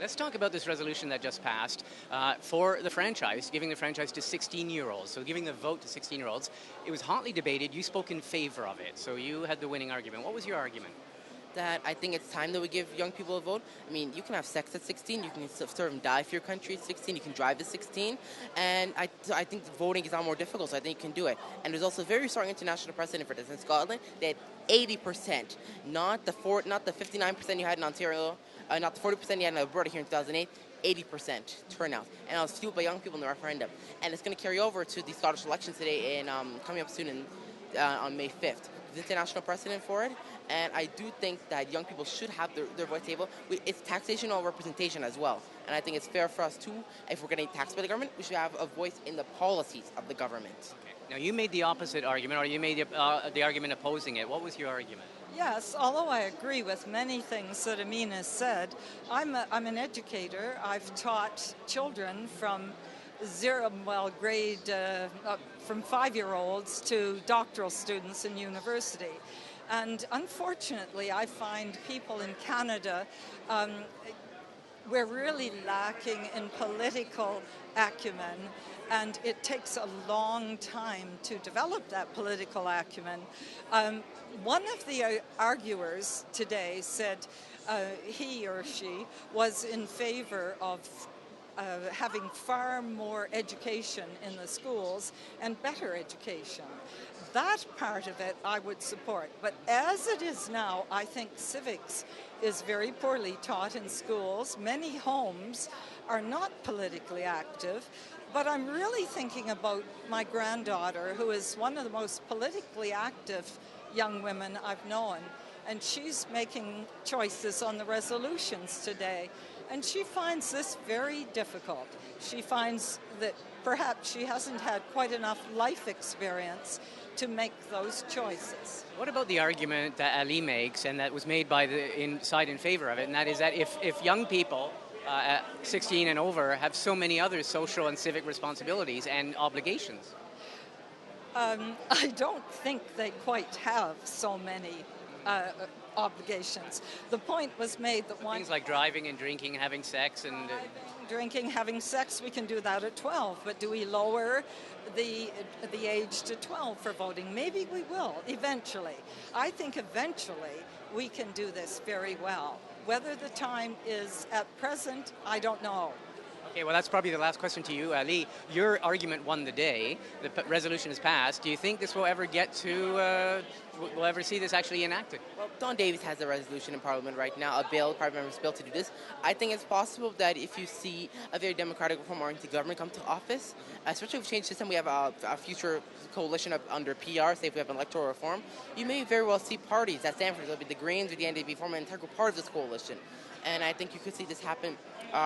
Let's talk about this resolution that just passed for the franchise, giving the franchise to 16-year-olds. So giving the vote to 16-year-olds. It was hotly debated. You spoke in favor of it. So you had the winning argument. What was your argument? That I think it's time that we give young people a vote. I mean, you can have sex at 16, you can serve and die for your country at 16, you can drive at 16, and I think voting is now more difficult, so I think you can do it. And there's also very strong international precedent for this. In Scotland, they had 80%, not the 59% you had in Ontario, not the 40% you had in Alberta here in 2008, 80% turnout. And it was fueled by young people in the referendum. And it's going to carry over to the Scottish elections today and coming up soon on May 5th. There's international precedent for it, and I do think that young people should have their voice table. It's taxation or representation as well, and I think it's fair for us too, if we're getting taxed by the government, we should have a voice in the policies of the government. Okay. Now you made the opposite argument, or you made the argument opposing it. What was your argument? Yes, although I agree with many things that Amin has said, I'm an educator. I've taught children from from 5-year-olds to doctoral students in university. And unfortunately, I find people in Canada, we're really lacking in political acumen, and it takes a long time to develop that political acumen. One of the arguers today said he or she was in favor of having far more education in the schools and better education. That part of it I would support. But as it is now, I think civics is very poorly taught in schools. Many homes are not politically active. But I'm really thinking about my granddaughter, who is one of the most politically active young women I've known. And she's making choices on the resolutions today. And she finds this very difficult. She finds that perhaps she hasn't had quite enough life experience to make those choices. What about the argument that Ali makes, and that was made by the side in favor of it, and that is that if young people at 16 and over have so many other social and civic responsibilities and obligations? I don't think they quite have so many obligations. The point was made that things like driving and drinking and having sex and drinking, having sex, we can do that at 12, but do we lower the age to 12 for voting? Maybe we will eventually. I think eventually we can do this very well. Whether the time is at present, I don't know. Okay, well, that's probably the last question to you, Ali. Your argument won the day. The resolution is passed. Do you think this will ever get to, we'll ever see this actually enacted? Well, Don Davies has a resolution in Parliament right now, a Parliament member's bill to do this. I think it's possible that if you see a very democratic reform-oriented government come to office, especially if we change the system, we have a future coalition under PR, say if we have electoral reform, you may very well see parties that stand for, it'll be the Greens or the NDP form an integral part of this coalition. And I think you could see this happen.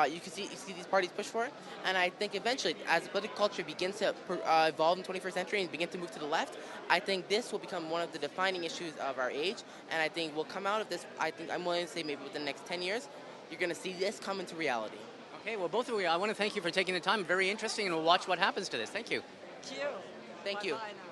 You see these parties push for it, and I think eventually, as the political culture begins to evolve in the 21st century and begin to move to the left, I think this will become one of the defining issues of our age, and I think we'll come out of this, I'm willing to say maybe within the next 10 years, you're going to see this come into reality. Okay, well, both of you, I want to thank you for taking the time. Very interesting, and we'll watch what happens to this. Thank you. Thank you. Thank you. Bye-bye now.